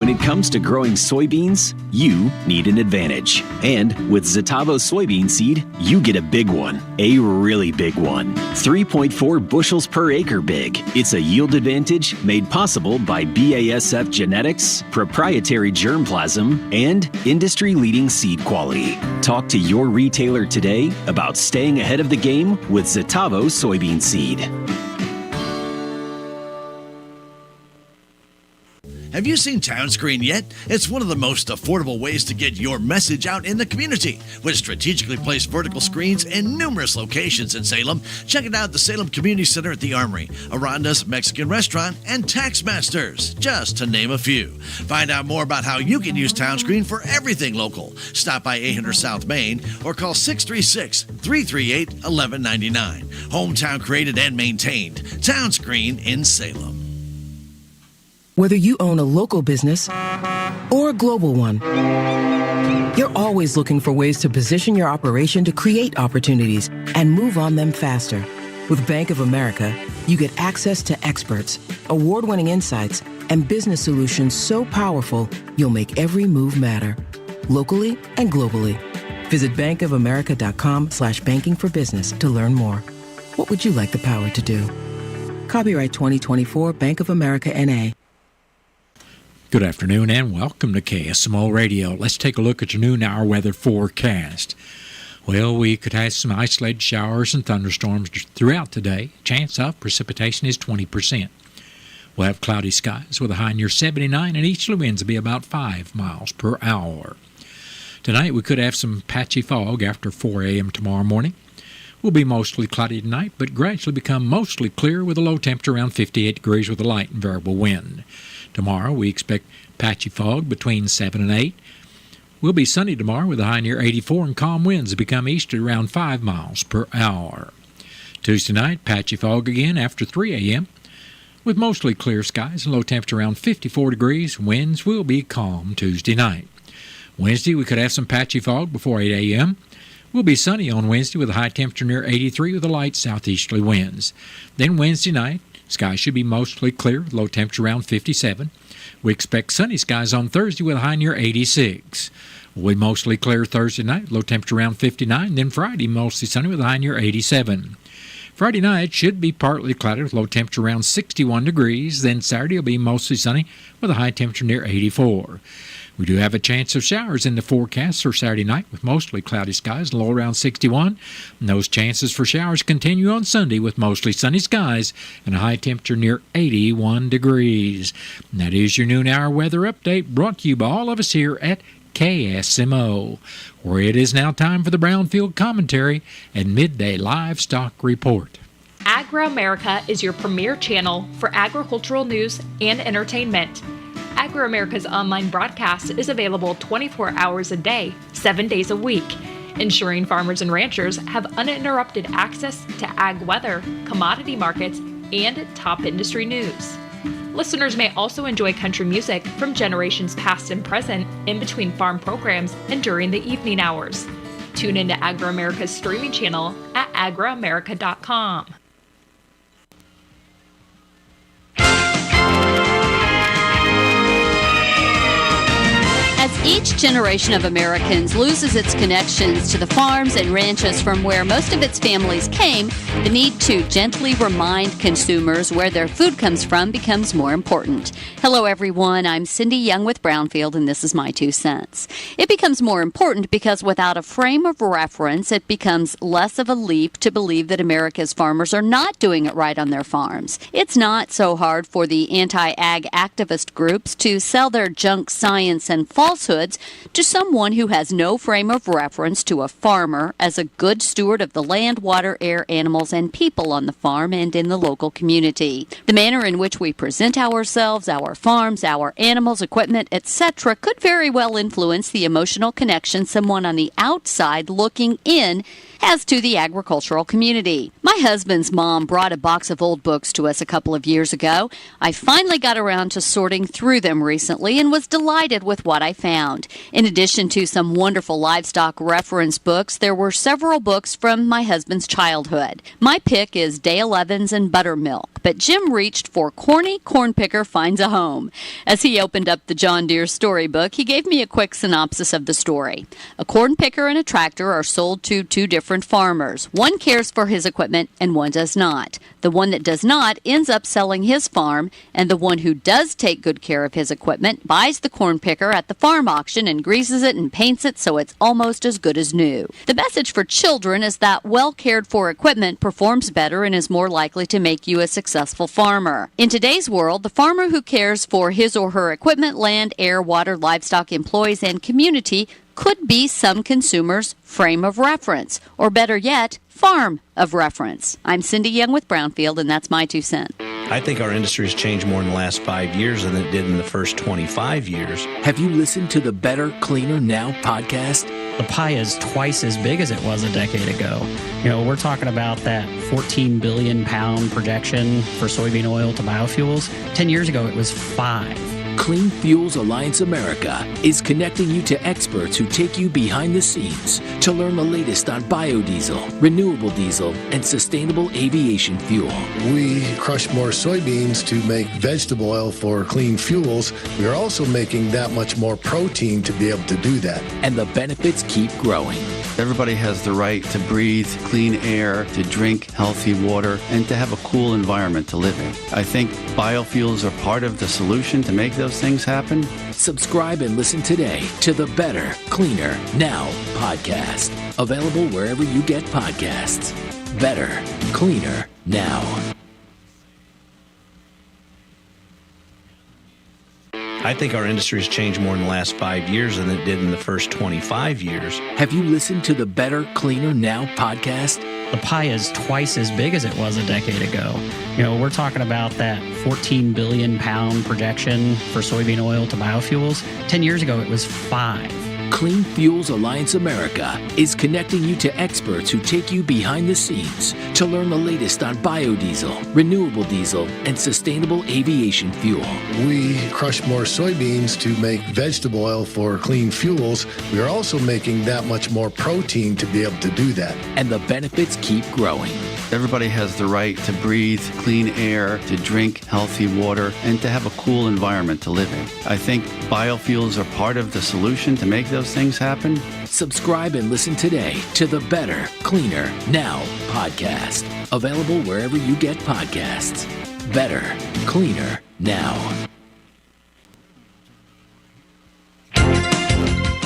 When it comes to growing soybeans, you need an advantage. And with Zetavo soybean seed, you get a big one, a really big one. 3.4 bushels per acre big. It's a yield advantage made possible by BASF genetics, proprietary germplasm, and industry-leading seed quality. Talk to your retailer today about staying ahead of the game with Zetavo soybean seed. Have you seen Town Screen yet? It's one of the most affordable ways to get your message out in the community. With strategically placed vertical screens in numerous locations in Salem, check it out at the Salem Community Center at the Armory, Aranda's Mexican Restaurant, and Taxmasters, just to name a few. Find out more about how you can use Town Screen for everything local. Stop by 800 South Main or call 636-338-1199. Hometown created and maintained. Town Screen in Salem. Whether you own a local business or a global one, you're always looking for ways to position your operation to create opportunities and move on them faster. With Bank of America, you get access to experts, award-winning insights, and business solutions so powerful, you'll make every move matter, locally and globally. Visit bankofamerica.com/banking for business to learn more. What would you like the power to do? Copyright 2024 Bank of America N.A. Good afternoon and welcome to KSMO Radio. Let's take a look at your noon hour weather forecast. Well, we could have some isolated showers and thunderstorms throughout today. Chance of precipitation is 20%. We'll have cloudy skies with a high near 79 and easterly winds will be about 5 miles per hour. Tonight we could have some patchy fog after 4 a.m. tomorrow morning. Will be mostly cloudy tonight, but gradually become mostly clear with a low temperature around 58 degrees with a light and variable wind. Tomorrow, we expect patchy fog between 7 and 8. Will be sunny tomorrow with a high near 84 and calm winds that become easterly around 5 miles per hour. Tuesday night, patchy fog again after 3 a.m. with mostly clear skies and low temperature around 54 degrees. Winds will be calm Tuesday night. Wednesday, we could have some patchy fog before 8 a.m. Will be sunny on Wednesday with a high temperature near 83 with a light southeasterly winds. Then Wednesday night, skies should be mostly clear, with low temperature around 57. We expect sunny skies on Thursday with a high near 86. Will be mostly clear Thursday night, low temperature around 59. Then Friday, mostly sunny with a high near 87. Friday night should be partly cloudy with low temperature around 61 degrees. Then Saturday will be mostly sunny with a high temperature near 84. We do have a chance of showers in the forecast for Saturday night with mostly cloudy skies, low around 61. And those chances for showers continue on Sunday with mostly sunny skies and a high temperature near 81 degrees. And that is your noon hour weather update brought to you by all of us here at KSMO, where it is now time for the Brownfield Commentary and Midday Livestock Report. Agri-America is your premier channel for agricultural news and entertainment. Agri-America's online broadcast is available 24 hours a day, 7 days a week, ensuring farmers and ranchers have uninterrupted access to ag weather, commodity markets, and top industry news. Listeners may also enjoy country music from generations past and present in between farm programs and during the evening hours. Tune into Agri-America's streaming channel at agriamerica.com. As each generation of Americans loses its connections to the farms and ranches from where most of its families came, the need to gently remind consumers where their food comes from becomes more important. Hello, everyone. I'm Cindy Young with Brownfield, and this is my 2 cents. It becomes more important because without a frame of reference, it becomes less of a leap to believe that America's farmers are not doing it right on their farms. It's not so hard for the anti-ag activist groups to sell their junk science and falsehoods to someone who has no frame of reference to a farmer as a good steward of the land, water, air, animals, and people on the farm and in the local community. The manner in which we present ourselves, our farms, our animals, equipment, etc. could very well influence the emotional connection someone on the outside looking in as to the agricultural community. My husband's mom brought a box of old books to us a couple of years ago. I finally got around to sorting through them recently and was delighted with what I found. In addition to some wonderful livestock reference books, there were several books from my husband's childhood. My pick is Dale Evans and Buttermilk, but Jim reached for Corny Corn Picker Finds a Home. As he opened up the John Deere storybook, he gave me a quick synopsis of the story. A corn picker and a tractor are sold to two different farmers. One cares for his equipment and one does not. The one that does not ends up selling his farm, and the one who does take good care of his equipment buys the corn picker at the farm auction and greases it and paints it so it's almost as good as new. The message for children is that well cared for equipment performs better and is more likely to make you a successful farmer. In today's world, the farmer who cares for his or her equipment, land, air, water, livestock, employees, and community could be some consumers' frame of reference, or better yet, farm of reference. I'm Cindy Young with Brownfield, and that's my 2 cents. I think our industry has changed more in the last 5 years than it did in the first 25 years. Have you listened to the Better, Cleaner, Now podcast? The pie is twice as big as it was a decade ago. You know, we're talking about that 14 billion pound projection for soybean oil to biofuels. 10 years ago, it was 5. Clean Fuels Alliance America is connecting you to experts who take you behind the scenes to learn the latest on biodiesel, renewable diesel, and sustainable aviation fuel. We crush more soybeans to make vegetable oil for clean fuels. We are also making that much more protein to be able to do that. And the benefits keep growing. Everybody has the right to breathe clean air, to drink healthy water, and to have a cool environment to live in. I think biofuels are part of the solution to make those things happen. Subscribe and listen today to the Better, Cleaner, Now podcast. Available wherever you get podcasts. Better, Cleaner, Now. I think our industry has changed more in the last 5 years than it did in the first 25 years. Have you listened to the Better, Cleaner, Now podcast? The pie is twice as big as it was a decade ago. You know, we're talking about that 14 billion pound projection for soybean oil to biofuels. 10 years ago, it was 5. Clean Fuels Alliance America is connecting you to experts who take you behind the scenes to learn the latest on biodiesel, renewable diesel, and sustainable aviation fuel. We crush more soybeans to make vegetable oil for clean fuels. We are also making that much more protein to be able to do that. And the benefits keep growing. Everybody has the right to breathe clean air, to drink healthy water, and to have a cool environment to live in. I think biofuels are part of the solution to make those things happen. Subscribe and listen today to the Better, Cleaner, Now podcast. Available wherever you get podcasts. Better, Cleaner, Now.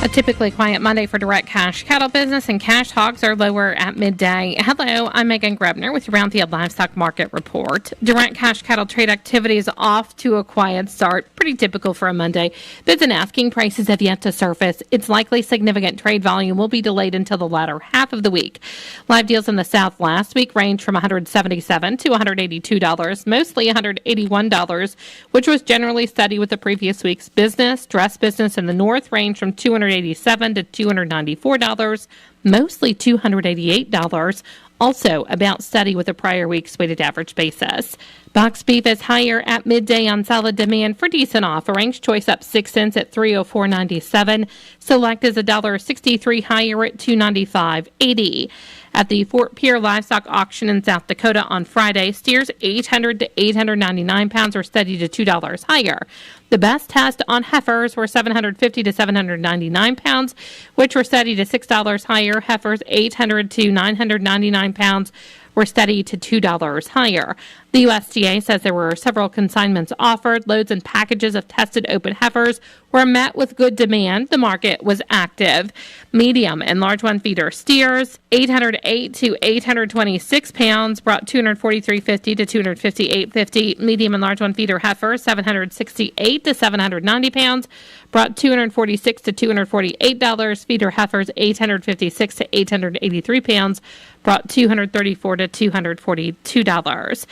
A typically quiet Monday for direct cash cattle business, and cash hogs are lower at midday. Hello, I'm Megan Grebner with your Brownfield Livestock Market Report. Direct cash cattle trade activity is off to a quiet start, pretty typical for a Monday. Bids and asking prices have yet to surface. It's likely significant trade volume will be delayed until the latter half of the week. Live deals in the South last week ranged from $177 to $182, mostly $181, which was generally steady with the previous week's business. Dress business in the North ranged from $287 to $294, mostly $288, also about steady with the prior week's weighted average basis. Box beef is higher at midday on solid demand for decent offerings. Choice up 6 cents at $304.97. Select is $1.63 higher at $295.80. At the Fort Pierre Livestock Auction in South Dakota on Friday, steers 800 to 899 pounds were steady to $2 higher. The best test on heifers were 750 to 799 pounds, which were steady to $6 higher. Heifers 800 to 999 pounds were steady to $2 higher. The USDA says there were several consignments offered. Loads and packages of tested open heifers were met with good demand. The market was active. Medium and large one feeder steers, 808 to 826 pounds, brought $243.50 to $258.50. Medium and large one feeder heifers, 768 to 790 pounds, brought $246 to $248. Feeder heifers, 856 to 883 pounds, brought $234 to $242.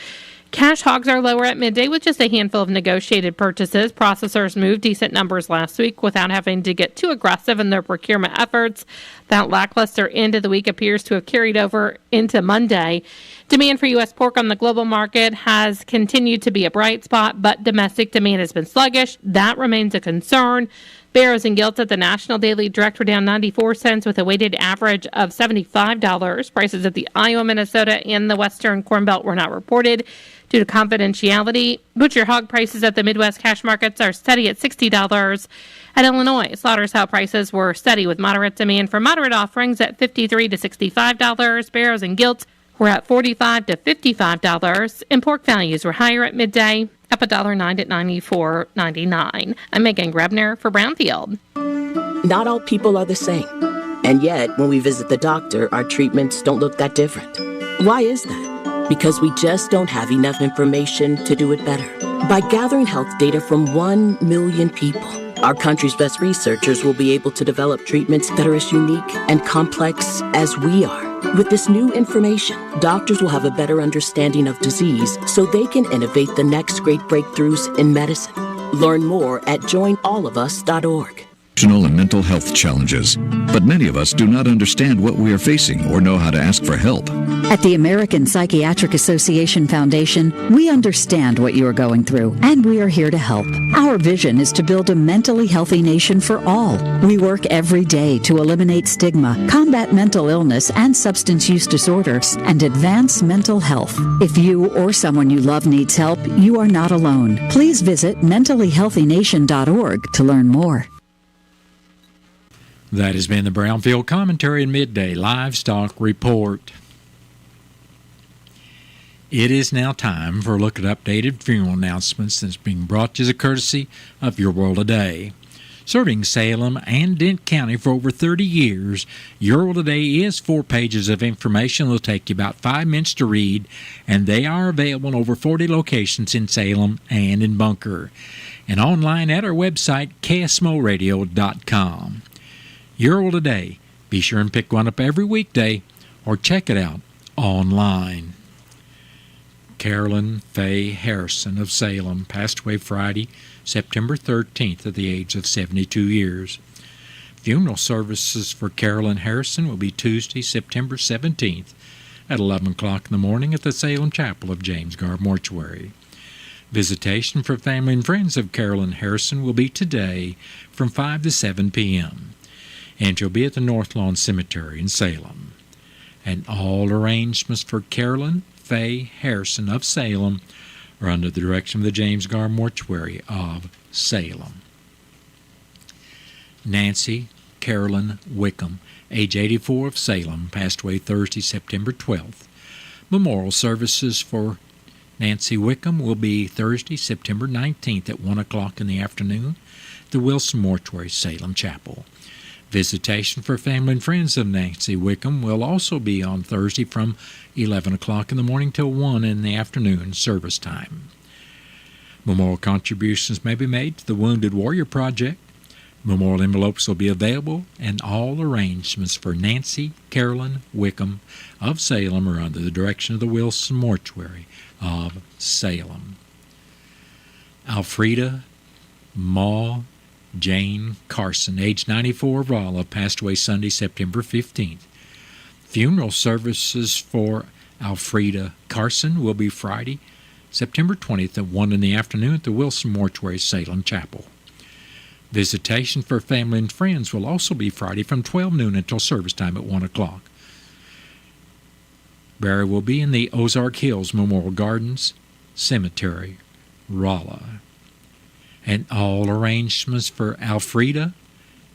Cash hogs are lower at midday with just a handful of negotiated purchases. Processors moved decent numbers last week without having to get too aggressive in their procurement efforts. That lackluster end of the week appears to have carried over into Monday. Demand for U.S. pork on the global market has continued to be a bright spot, but domestic demand has been sluggish. That remains a concern. Barrows and Gilts at the National Daily Direct were down 94 cents with a weighted average of $75. Prices at the Iowa, Minnesota, and the Western Corn Belt were not reported due to confidentiality. Butcher hog prices at the Midwest cash markets are steady at $60. At Illinois, slaughter sow prices were steady with moderate demand for moderate offerings at $53 to $65. Barrows and Gilts were at $45 to $55, and pork values were higher at midday, up $1.09 at $94.99. I'm Megan Grebner for Brownfield. Not all people are the same, and yet when we visit the doctor, our treatments don't look that different. Why is that? Because we just don't have enough information to do it better. By gathering health data from 1 million people, our country's best researchers will be able to develop treatments that are as unique and complex as we are. With this new information, doctors will have a better understanding of disease so they can innovate the next great breakthroughs in medicine. Learn more at joinallofus.org. And mental health challenges, but many of us do not understand what we are facing or know how to ask for help. At the American Psychiatric Association Foundation, we understand what you are going through, and we are here to help. Our vision is to build a mentally healthy nation for all. We work every day to eliminate stigma, combat mental illness and substance use disorders, and advance mental health. If you or someone you love needs help, you are not alone. Please visit mentallyhealthynation.org to learn more. That has been the Brownfield Commentary and Midday Livestock Report. It is now time for a look at updated funeral announcements that's being brought to you as a courtesy of Your World Today. Serving Salem and Dent County for over 30 years, Your World Today is 4 pages of information. It'll take you about 5 minutes to read, and they are available in over 40 locations in Salem and in Bunker, and online at our website, KSMOradio.com. Your World Today. Be sure and pick one up every weekday or check it out online. Carolyn Faye Harrison of Salem passed away Friday, September 13th at the age of 72 years. Funeral services for Carolyn Harrison will be Tuesday, September 17th at 11 o'clock in the morning at the Salem Chapel of James Garb Mortuary. Visitation for family and friends of Carolyn Harrison will be today from 5 to 7 p.m. and she'll be at the North Lawn Cemetery in Salem. And all arrangements for Carolyn Faye Harrison of Salem are under the direction of the James Garb Mortuary of Salem. Nancy Carolyn Wickham, age 84 of Salem, passed away Thursday, September 12th. Memorial services for Nancy Wickham will be Thursday, September 19th at 1 o'clock in the afternoon at the Wilson Mortuary, Salem Chapel. Visitation for family and friends of Nancy Wickham will also be on Thursday from 11 o'clock in the morning till 1 in the afternoon service time. Memorial contributions may be made to the Wounded Warrior Project. Memorial envelopes will be available, and all arrangements for Nancy Carolyn Wickham of Salem are under the direction of the Wilson Mortuary of Salem. Alfreda Ma Jane Carson, age 94 of Rolla, passed away Sunday, September 15th. Funeral services for Alfreda Carson will be Friday, September 20th at 1 in the afternoon at the Wilson Mortuary, Salem Chapel. Visitation for family and friends will also be Friday from 12 noon until service time at 1 o'clock. Burial will be in the Ozark Hills Memorial Gardens Cemetery, Rolla. And all arrangements for Alfreda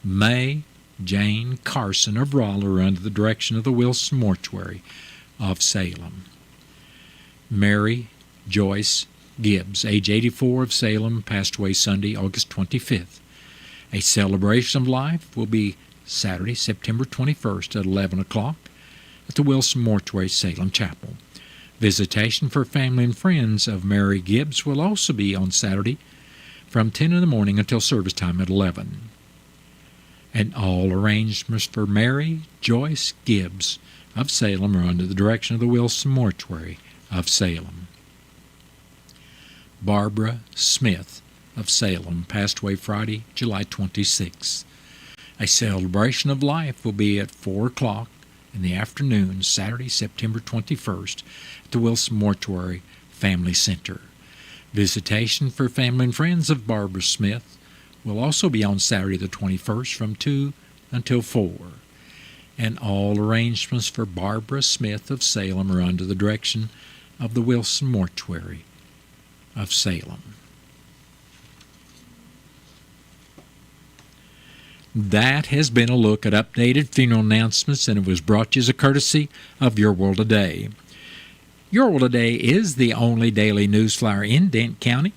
May Jane Carson of Rolla are under the direction of the Wilson Mortuary of Salem. Mary Joyce Gibbs, age 84 of Salem, passed away Sunday, August 25th. A celebration of life will be Saturday, September 21st at 11 o'clock at the Wilson Mortuary, Salem Chapel. Visitation for family and friends of Mary Gibbs will also be on Saturday from 10 in the morning until service time at 11. And all arrangements for Mary Joyce Gibbs of Salem are under the direction of the Wilson Mortuary of Salem. Barbara Smith of Salem passed away Friday, July 26. A celebration of life will be at 4 o'clock in the afternoon, Saturday, September 21st, at the Wilson Mortuary Family Center. Visitation for family and friends of Barbara Smith will also be on Saturday the 21st from 2 until 4. And all arrangements for Barbara Smith of Salem are under the direction of the Wilson Mortuary of Salem. That has been a look at updated funeral announcements, and it was brought to you as a courtesy of Your World Today. Your World Today is the only daily news flyer in Dent County.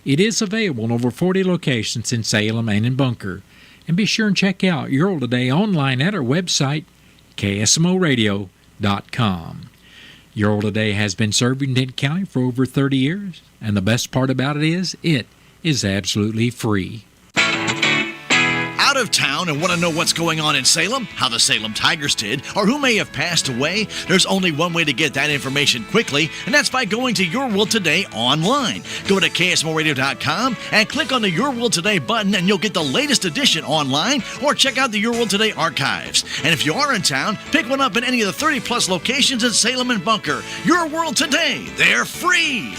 It is available in over 40 locations in Salem and in Bunker. And be sure and check out Your World Today online at our website, KSMOradio.com. Your World Today has been serving Dent County for over 30 years, and the best part about it is absolutely free. Out of town and want to know what's going on in Salem, how the Salem Tigers did, or who may have passed away? There's only one way to get that information quickly, and that's by going to Your World Today online. Go to KSMOradio.com and click on the Your World Today button, and you'll get the latest edition online, or check out the Your World Today archives. And if you are in town, pick one up in any of the 30-plus locations in Salem and Bunker. Your World Today, they're free!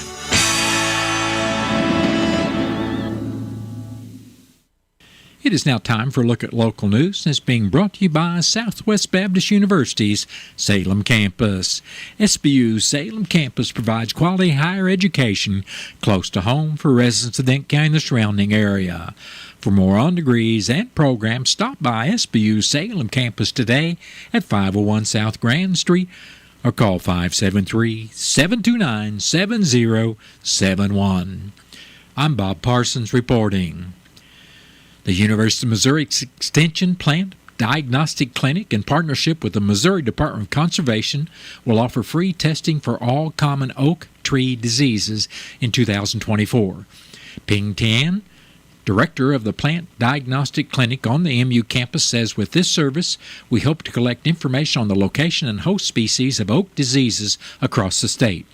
It is now time for a look at local news, and it's being brought to you by Southwest Baptist University's Salem campus. SBU's Salem campus provides quality higher education close to home for residents of Dent County and the surrounding area. For more on degrees and programs, stop by SBU's Salem campus today at 501 South Grand Street or call 573-729-7071. I'm Bob Parsons reporting. The University of Missouri Extension Plant Diagnostic Clinic, in partnership with the Missouri Department of Conservation, will offer free testing for all common oak tree diseases in 2024. Ping Tian, director of the Plant Diagnostic Clinic on the MU campus, says with this service, we hope to collect information on the location and host species of oak diseases across the state.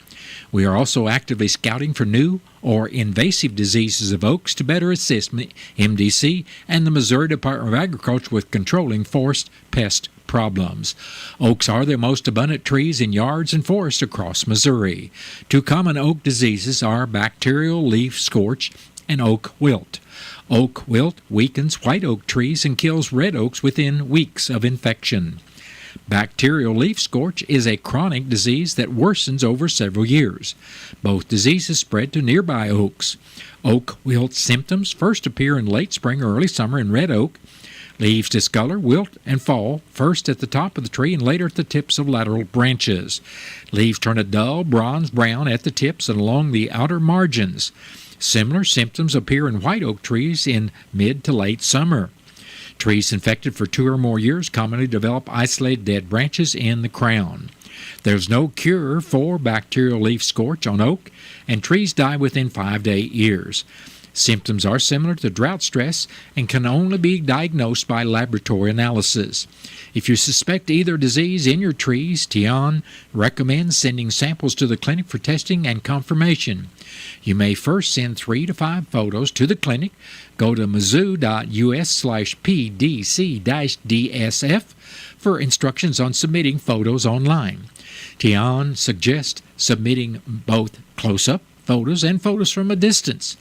We are also actively scouting for new or invasive diseases of oaks to better assist MDC and the Missouri Department of Agriculture with controlling forest pest problems. Oaks are the most abundant trees in yards and forests across Missouri. Two common oak diseases are bacterial leaf scorch and oak wilt. Oak wilt weakens white oak trees and kills red oaks within weeks of infection. Bacterial leaf scorch is a chronic disease that worsens over several years. Both diseases spread to nearby oaks. Oak wilt symptoms first appear in late spring or early summer in red oak. Leaves discolor, wilt, and fall first at the top of the tree and later at the tips of lateral branches. Leaves turn a dull bronze-brown at the tips and along the outer margins. Similar symptoms appear in white oak trees in mid to late summer. Trees infected for 2 or more years commonly develop isolated dead branches in the crown. There's no cure for bacterial leaf scorch on oak, and trees die within 5 to 8 years. Symptoms are similar to drought stress and can only be diagnosed by laboratory analysis. If you suspect either disease in your trees, Tian recommends sending samples to the clinic for testing and confirmation. You may first send 3 to 5 photos to the clinic. Go to mizzou.us/pdc-dsf for instructions on submitting photos online. Tian suggests submitting both close-up photos and photos from a distance.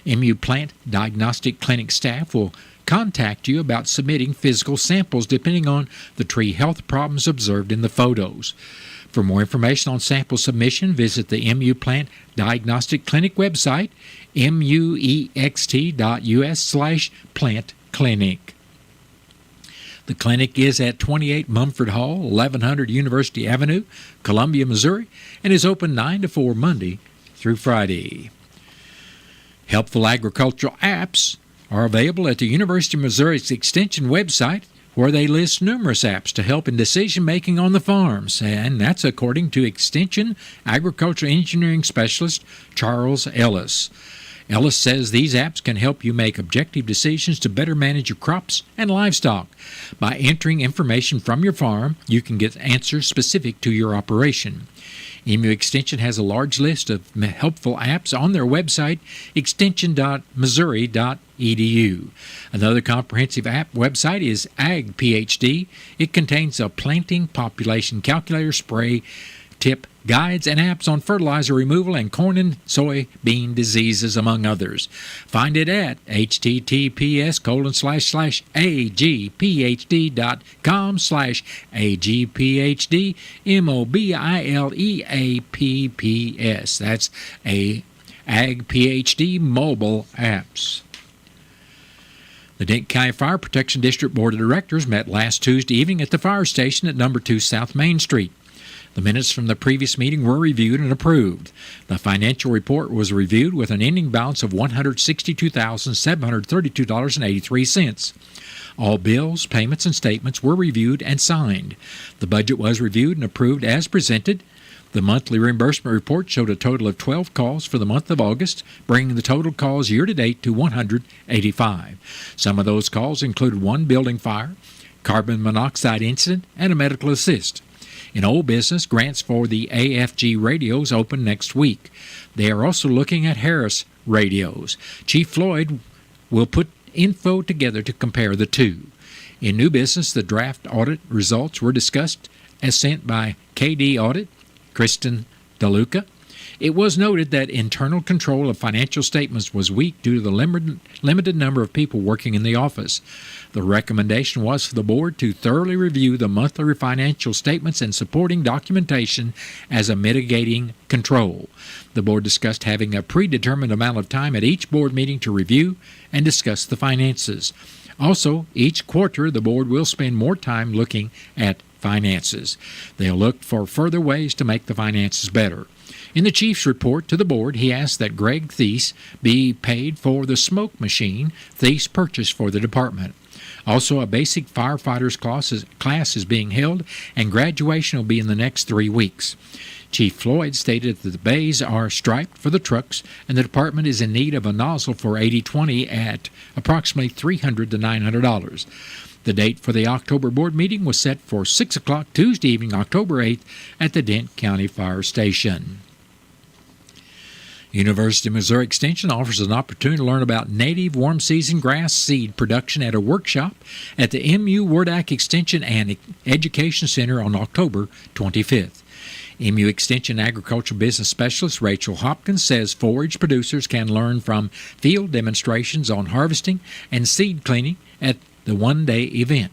MU Plant Diagnostic Clinic staff will contact you about submitting physical samples depending on the tree health problems observed in the photos. For more information on sample submission, visit the MU Plant Diagnostic Clinic website, muext.us/plantclinic. The clinic is at 28 Mumford Hall, 1100 University Avenue, Columbia, Missouri, and is open 9 to 4 Monday through Friday. Helpful agricultural apps are available at the University of Missouri's Extension website, where they list numerous apps to help in decision-making on the farms, and that's according to Extension Agricultural Engineering Specialist Charles Ellis. Ellis says these apps can help you make objective decisions to better manage your crops and livestock. By entering information from your farm, you can get answers specific to your operation. EMU Extension has a large list of helpful apps on their website, extension.missouri.edu. Another comprehensive app website is Ag PhD. It contains a planting population calculator, spray tip guides, and apps on fertilizer removal and corn and soybean diseases, among others. Find it at https://agphd.com/agphd mobileapps. That's Ag PhD mobile apps. The Dent County Fire Protection District Board of Directors met last Tuesday evening at the fire station at number 2 South Main Street. The minutes from the previous meeting were reviewed and approved. The financial report was reviewed with an ending balance of $162,732.83. All bills, payments, and statements were reviewed and signed. The budget was reviewed and approved as presented. The monthly reimbursement report showed a total of 12 calls for the month of August, bringing the total calls year-to-date to 185. Some of those calls included one building fire, carbon monoxide incident, and a medical assist. In old business, grants for the AFG radios open next week. They are also looking at Harris radios. Chief Floyd will put info together to compare the two. In new business, the draft audit results were discussed as sent by KD Audit, Kristen DeLuca. It was noted that internal control of financial statements was weak due to the limited number of people working in the office. The recommendation was for the board to thoroughly review the monthly financial statements and supporting documentation as a mitigating control. The board discussed having a predetermined amount of time at each board meeting to review and discuss the finances. Also, each quarter, the board will spend more time looking at finances. They'll look for further ways to make the finances better. In the chief's report to the board, he asked that Greg Thies be paid for the smoke machine Thies purchased for the department. Also, a basic firefighters class is being held, and graduation will be in the next 3 weeks. Chief Floyd stated that the bays are striped for the trucks, and the department is in need of a nozzle for 80/20 at approximately $300 to $900. The date for the October board meeting was set for 6 o'clock Tuesday evening, October 8th, at the Dent County Fire Station. University of Missouri Extension offers an opportunity to learn about native warm season grass seed production at a workshop at the MU Wardak Extension and Education Center on October 25th. MU Extension Agricultural Business Specialist Rachel Hopkins says forage producers can learn from field demonstrations on harvesting and seed cleaning at the one-day event.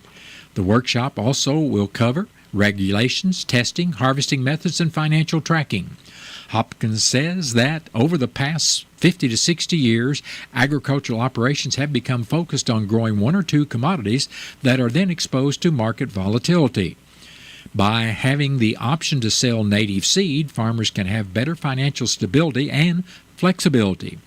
The workshop also will cover regulations, testing, harvesting methods, and financial tracking. Hopkins says that over the past 50 to 60 years, agricultural operations have become focused on growing one or two commodities that are then exposed to market volatility. By having the option to sell native seed, farmers can have better financial stability and flexibility.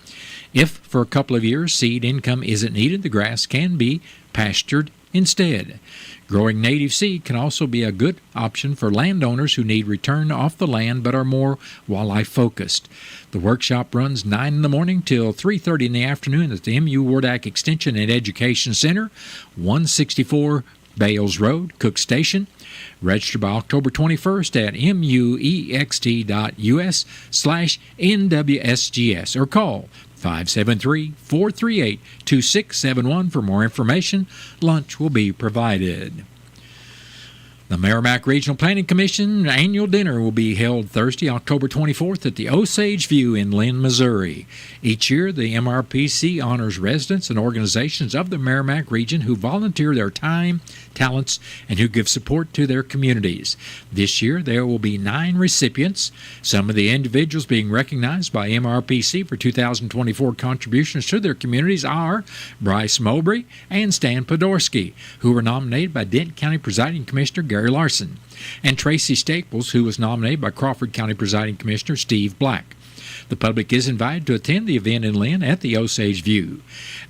If for a couple of years seed income isn't needed, the grass can be pastured instead. Growing native seed can also be a good option for landowners who need return off the land but are more wildlife focused. The workshop runs 9 in the morning till 3:30 in the afternoon at the MU Wardak Extension and Education Center, 164 Bales Road, Cook Station. Register by October 21st at muext.us/NWSGS or call 573-438-2671 for more information. Lunch will be provided. The Merrimack Regional Planning Commission annual dinner will be held Thursday, October 24th at the Osage View in Lynn, Missouri. Each year, the MRPC honors residents and organizations of the Merrimack region who volunteer their time, talents, and who give support to their communities. This year, there will be 9 recipients. Some of the individuals being recognized by MRPC for 2024 contributions to their communities are Bryce Mowbray and Stan Podorsky, who were nominated by Dent County Presiding Commissioner Gary Larson, and Tracy Staples, who was nominated by Crawford County Presiding Commissioner Steve Black. The public is invited to attend the event in Lynn at the Osage View.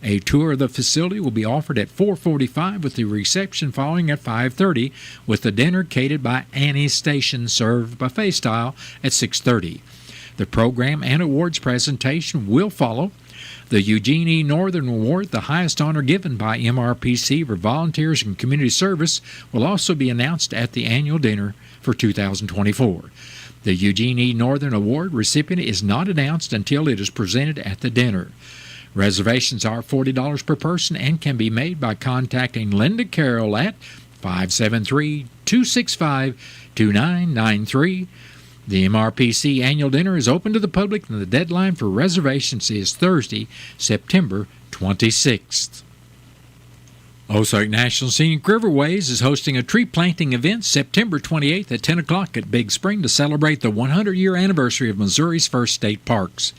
A tour of the facility will be offered at 4:45 with the reception following at 5:30, with the dinner catered by Annie's Station served buffet style at 6:30. The program and awards presentation will follow. The Eugene E. Northern Award, the highest honor given by MRPC for volunteers and community service, will also be announced at the annual dinner for 2024. The Eugene E. Northern Award recipient is not announced until it is presented at the dinner. Reservations are $40 per person and can be made by contacting Linda Carroll at 573-265-2993. The MRPC annual dinner is open to the public, and the deadline for reservations is Thursday, September 26th. Ozark National Scenic Riverways is hosting a tree planting event September 28th at 10 o'clock at Big Spring to celebrate the 100-year anniversary of Missouri's first state parks.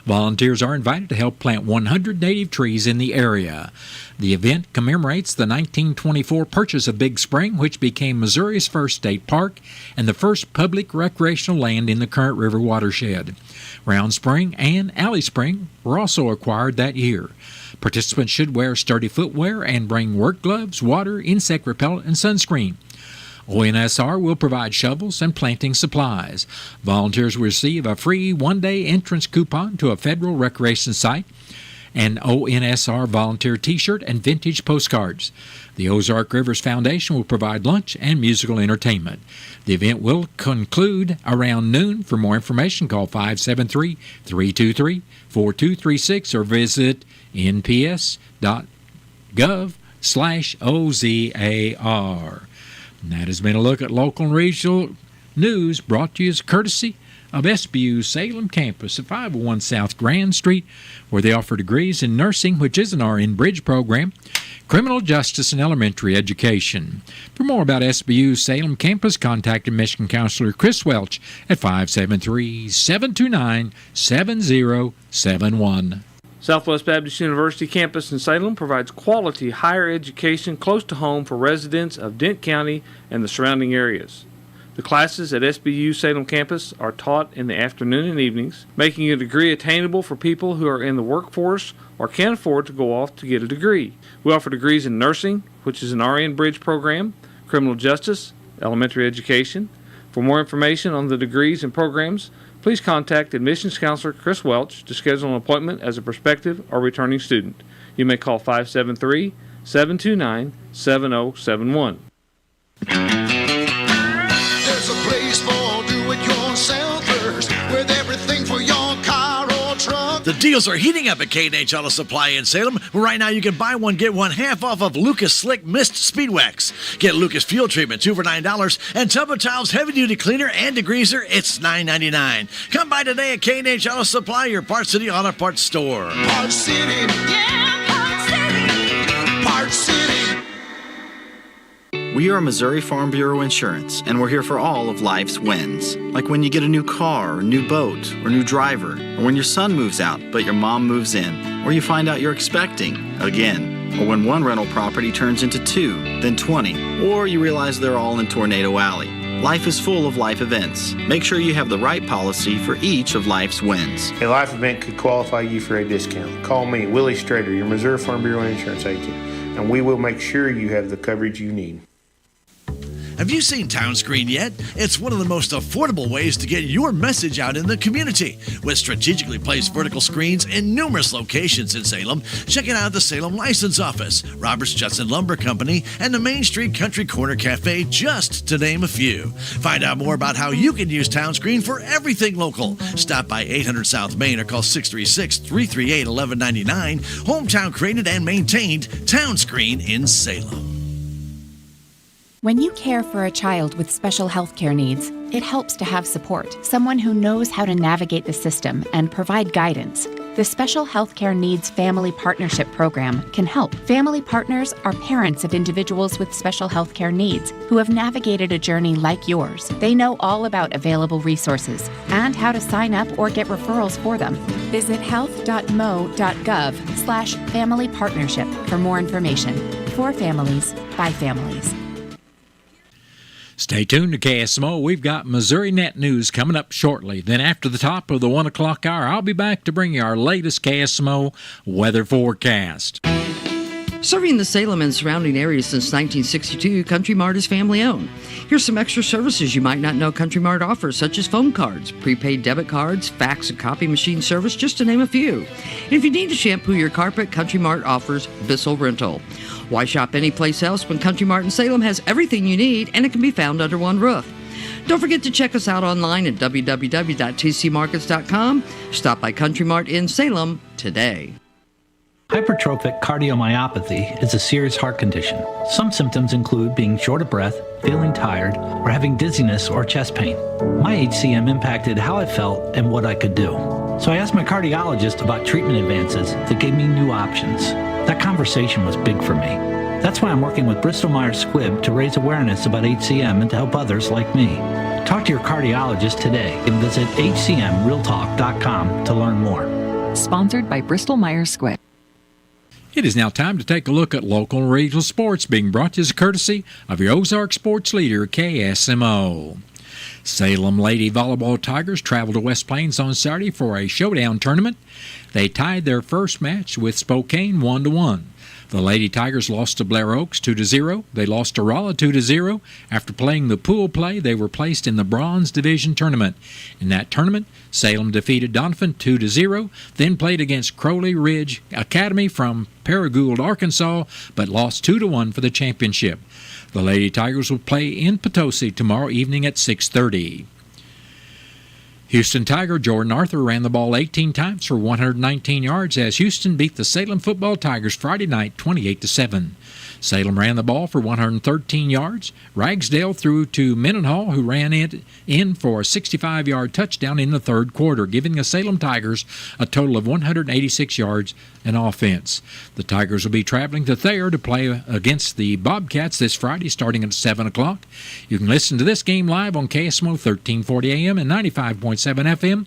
Volunteers are invited to help plant 100 native trees in the area. The event commemorates the 1924 purchase of Big Spring, which became Missouri's first state park and the first public recreational land in the current river watershed. Round Spring and Alley Spring were also acquired that year. Participants should wear sturdy footwear and bring work gloves, water, insect repellent, and sunscreen. ONSR will provide shovels and planting supplies. Volunteers will receive a free one-day entrance coupon to a federal recreation site, an ONSR volunteer T-shirt, and vintage postcards. The Ozark Rivers Foundation will provide lunch and musical entertainment. The event will conclude around noon. For more information, call 573-323-4236 or visit nps.gov/OZAR. And that has been a look at local and regional news brought to you as courtesy of SBU Salem campus at 501 South Grand Street, where they offer degrees in nursing, which is an RN Bridge program, criminal justice, and elementary education. For more about SBU Salem campus, contact Michigan Counselor Chris Welch at 573-729-7071. Southwest Baptist University campus in Salem provides quality higher education close to home for residents of Dent County and the surrounding areas. The classes at SBU Salem campus are taught in the afternoon and evenings, making a degree attainable for people who are in the workforce or can't afford to go off to get a degree. We offer degrees in nursing, which is an RN Bridge program, criminal justice, elementary education. For more information on the degrees and programs, please contact Admissions Counselor Chris Welch to schedule an appointment as a prospective or returning student. You may call 573-729-7071. There's a place for do-it-yourselfers with everything for your car or truck. The deals are heating up at K&H Auto Supply in Salem, where right now you can buy one, get one half off of Lucas Slick Mist Speed Wax. Get Lucas Fuel Treatment, 2 for $9, and Tub of Towels Heavy Duty Cleaner and Degreaser, it's $9.99. Come by today at K&H Auto Supply, your Parts City Auto Parts store. Parts City, yeah, Parts City, Parts City. We are Missouri Farm Bureau Insurance, and we're here for all of life's wins. Like when you get a new car, or new boat, or new driver, or when your son moves out but your mom moves in, or you find out you're expecting again, or when one rental property turns into 2, then 20, or you realize they're all in Tornado Alley. Life is full of life events. Make sure you have the right policy for each of life's wins. A life event could qualify you for a discount. Call me, Willie Strader, your Missouri Farm Bureau Insurance agent, and we will make sure you have the coverage you need. Have you seen Townscreen yet? It's one of the most affordable ways to get your message out in the community. With strategically placed vertical screens in numerous locations in Salem, check it out at the Salem License Office, Roberts Judson Lumber Company, and the Main Street Country Corner Cafe, just to name a few. Find out more about how you can use Townscreen for everything local. Stop by 800 South Main or call 636-338-1199. Hometown created and maintained, Townscreen in Salem. When you care for a child with special health care needs, it helps to have support, someone who knows how to navigate the system and provide guidance. The Special Healthcare Needs Family Partnership Program can help. Family partners are parents of individuals with special healthcare needs who have navigated a journey like yours. They know all about available resources and how to sign up or get referrals for them. Visit health.mo.gov/family partnership for more information. For families, by families. Stay tuned to KSMO. We've got Missouri Net News coming up shortly. Then after the top of the 1 o'clock hour, I'll be back to bring you our latest KSMO weather forecast. Serving the Salem and surrounding areas since 1962, Country Mart is family-owned. Here's some extra services you might not know Country Mart offers, such as phone cards, prepaid debit cards, fax and copy machine service, just to name a few. And if you need to shampoo your carpet, Country Mart offers Bissell Rental. Why shop anyplace else when Country Mart in Salem has everything you need and it can be found under one roof? Don't forget to check us out online at www.tcmarkets.com. Stop by Country Mart in Salem today. Hypertrophic cardiomyopathy is a serious heart condition. Some symptoms include being short of breath, feeling tired, or having dizziness or chest pain. My HCM impacted how I felt and what I could do. So I asked my cardiologist about treatment advances that gave me new options. That conversation was big for me. That's why I'm working with Bristol Myers Squibb to raise awareness about HCM and to help others like me. Talk to your cardiologist today and visit hcmrealtalk.com to learn more. Sponsored by Bristol Myers Squibb. It is now time to take a look at local and regional sports, being brought to you as a courtesy of your Ozark sports leader, KSMO. Salem Lady Volleyball Tigers traveled to West Plains on Saturday for a showdown tournament. They tied their first match with Spokane 1-1. The Lady Tigers lost to Blair Oaks 2-0. They lost to Rolla 2-0. After playing the pool play, they were placed in the Bronze Division tournament. In that tournament, Salem defeated Donovan 2-0, then played against Crowley Ridge Academy from Paragould, Arkansas, but lost 2-1 for the championship. The Lady Tigers will play in Potosi tomorrow evening at 6:30. Houston Tiger Jordan Arthur ran the ball 18 times for 119 yards as Houston beat the Salem Football Tigers Friday night 28-7. Salem ran the ball for 113 yards. Ragsdale threw to Mendenhall, who ran it in for a 65-yard touchdown in the third quarter, giving the Salem Tigers a total of 186 yards in offense. The Tigers will be traveling to Thayer to play against the Bobcats this Friday starting at 7 o'clock. You can listen to this game live on KSMO 1340 AM and 95.7 FM,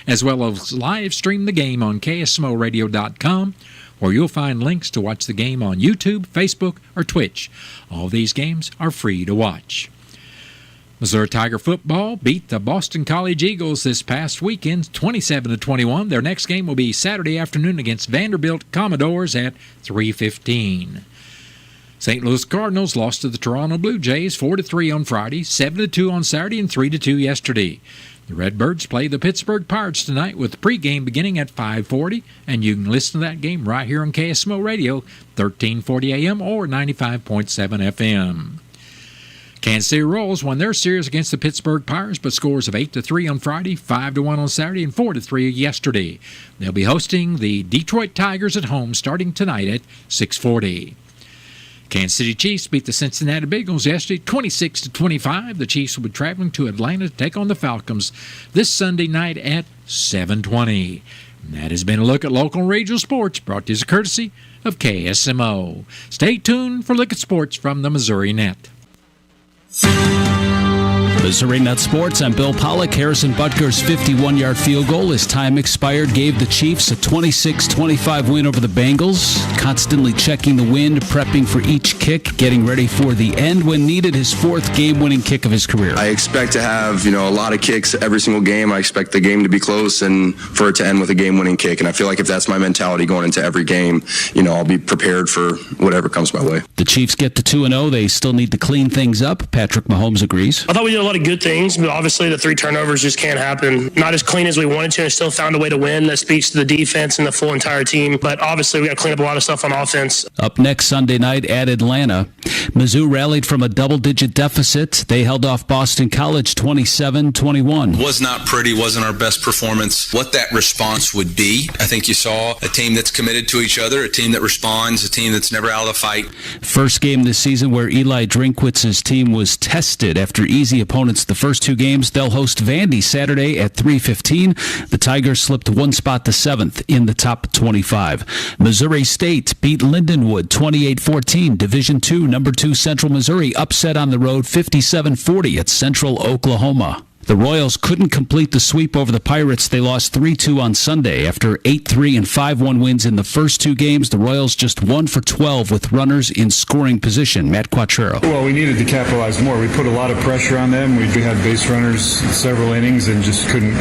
as well as live stream the game on KSMOradio.com, where you'll find links to watch the game on YouTube, Facebook, or Twitch. All these games are free to watch. Missouri Tiger football beat the Boston College Eagles this past weekend 27-21. Their next game will be Saturday afternoon against Vanderbilt Commodores at 3:15. St. Louis Cardinals lost to the Toronto Blue Jays 4-3 on Friday, 7-2 on Saturday, and 3-2 yesterday. The Redbirds play the Pittsburgh Pirates tonight with the pregame beginning at 5:40, and you can listen to that game right here on KSMO Radio, 1340 AM or 95.7 FM. Kansas City Royals won their series against the Pittsburgh Pirates, but scores of 8-3 on Friday, 5-1 on Saturday, and 4-3 yesterday. They'll be hosting the Detroit Tigers at home starting tonight at 6:40. Kansas City Chiefs beat the Cincinnati Bengals yesterday 26-25. The Chiefs will be traveling to Atlanta to take on the Falcons this Sunday night at 7:20. And that has been a look at local and regional sports brought to you as a courtesy of KSMO. Stay tuned for Look at Sports from the Missouri Net. Missouri Net Sports, I'm Bill Pollock. Harrison Butker's 51-yard field goal as time expired gave the Chiefs a 26-25 win over the Bengals. Constantly checking the wind, prepping for each kick, getting ready for the end when needed, his fourth game-winning kick of his career. I expect to have, a lot of kicks every single game. I expect the game to be close and for it to end with a game-winning kick. And I feel like if that's my mentality going into every game, I'll be prepared for whatever comes my way. The Chiefs get to 2-0. They still need to clean things up. Patrick Mahomes agrees. I thought we did a lot of good things, but obviously the 3 turnovers just can't happen. Not as clean as we wanted to, and still found a way to win. That speaks to the defense and the full entire team. But obviously we got to clean up a lot of stuff on offense. Up next Sunday night at Atlanta, Mizzou rallied from a double-digit deficit. They held off Boston College 27-21. Was not pretty, wasn't our best performance. What that response would be, I think you saw a team that's committed to each other, a team that responds, a team that's never out of the fight. First game this season where Eli Drinkwitz's team was tested after easy opponents the first 2 games. They'll host Vandy Saturday at 3:15. The Tigers slipped 1 spot to 7th in the top 25. Missouri State beat Lindenwood 28-14. Division II, number 2 Central Missouri upset on the road 57-40 at Central Oklahoma. The Royals couldn't complete the sweep over the Pirates. They lost 3-2 on Sunday. After 8-3 and 5-1 wins in the first 2 games, the Royals just 1 for 12 with runners in scoring position. Matt Quattrero. Well, we needed to capitalize more. We put a lot of pressure on them. We had base runners several innings and just couldn't,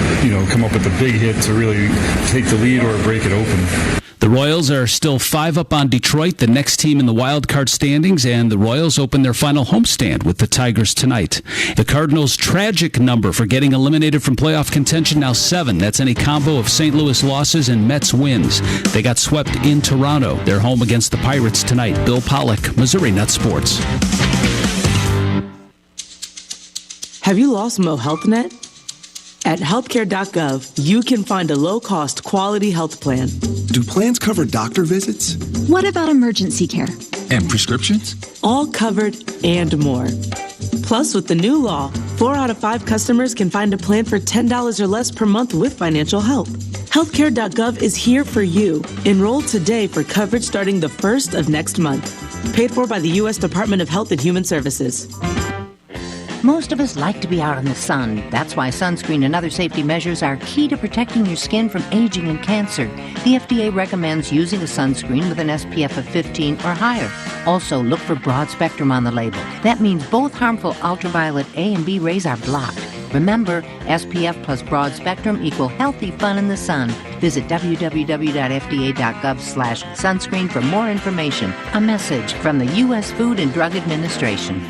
come up with a big hit to really take the lead or break it open. The The Royals are still 5 up on Detroit, the next team in the wild card standings, and the Royals open their final homestand with the Tigers tonight. The Cardinals' tragic number for getting eliminated from playoff contention now 7. That's any combo of St. Louis losses and Mets wins. They got swept in Toronto. They're home against the Pirates tonight. Bill Pollock, Missouri Net Sports. Have you lost Mo Health Net? At healthcare.gov, you can find a low-cost, quality health plan. Do plans cover doctor visits? What about emergency care? And prescriptions? All covered and more. Plus, with the new law, 4 out of 5 customers can find a plan for $10 or less per month with financial help. Healthcare.gov is here for you. Enroll today for coverage starting the 1st of next month. Paid for by the U.S. Department of Health and Human Services. Most of us like to be out in the sun. That's why sunscreen and other safety measures are key to protecting your skin from aging and cancer. The FDA recommends using a sunscreen with an SPF of 15 or higher. Also, look for broad spectrum on the label. That means both harmful ultraviolet A and B rays are blocked. Remember, SPF plus broad spectrum equal healthy fun in the sun. Visit www.fda.gov/sunscreen for more information. A message from the U.S. Food and Drug Administration.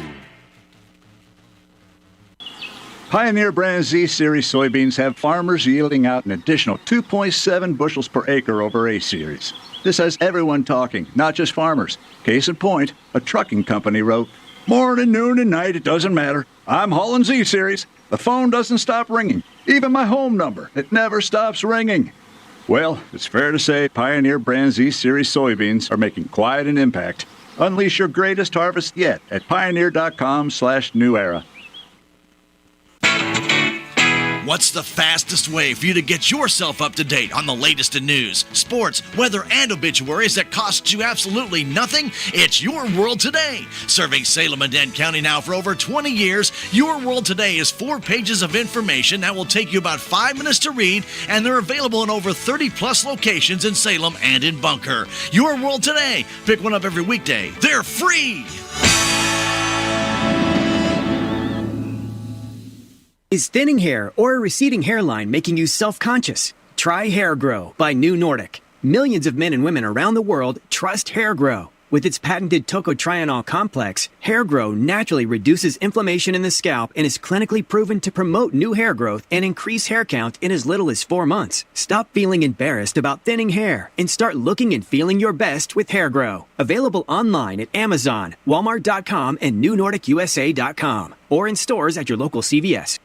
Pioneer brand Z-Series soybeans have farmers yielding out an additional 2.7 bushels per acre over A-Series. This has everyone talking, not just farmers. Case in point, a trucking company wrote, "Morning, noon, and night, it doesn't matter. I'm hauling Z-Series. The phone doesn't stop ringing. Even my home number, it never stops ringing." Well, it's fair to say Pioneer brand Z-Series soybeans are making quite an impact. Unleash your greatest harvest yet at pioneer.com/new era. What's the fastest way for you to get yourself up to date on the latest in news, sports, weather, and obituaries that costs you absolutely nothing? It's Your World Today. Serving Salem and Dent County now for over 20 years, Your World Today is 4 pages of information that will take you about 5 minutes to read, and they're available in over 30-plus locations in Salem and in Bunker. Your World Today. Pick one up every weekday. They're free. Is thinning hair or a receding hairline making you self-conscious? Try Hair Grow by New Nordic. Millions of men and women around the world trust Hair Grow. With its patented tocotrienol complex, Hair Grow naturally reduces inflammation in the scalp and is clinically proven to promote new hair growth and increase hair count in as little as 4 months. Stop feeling embarrassed about thinning hair and start looking and feeling your best with Hair Grow. Available online at Amazon, Walmart.com, and NewNordicUSA.com, or in stores at your local CVS.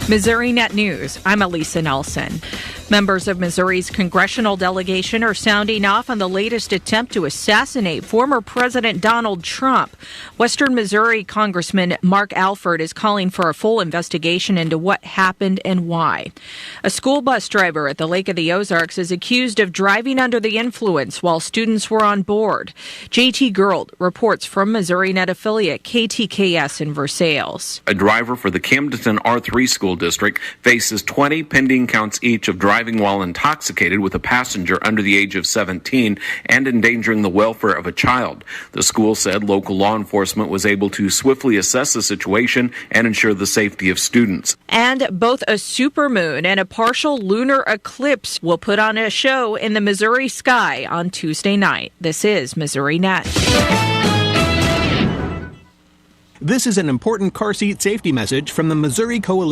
Missouri Net News, I'm Elisa Nelson. Members of Missouri's congressional delegation are sounding off on the latest attempt to assassinate former President Donald Trump. Western Missouri Congressman Mark Alford is calling for a full investigation into what happened and why. A school bus driver at the Lake of the Ozarks is accused of driving under the influence while students were on board. JT Gerald reports from Missouri Net affiliate KTKS in Versailles. A driver for the Camdenton R3 school district faces 20 pending counts each of driving while intoxicated with a passenger under the age of 17 and endangering the welfare of a child. The school said local law enforcement was able to swiftly assess the situation and ensure the safety of students. And both a supermoon and a partial lunar eclipse will put on a show in the Missouri sky on Tuesday night. This is Missouri Net. This is an important car seat safety message from the Missouri Coalition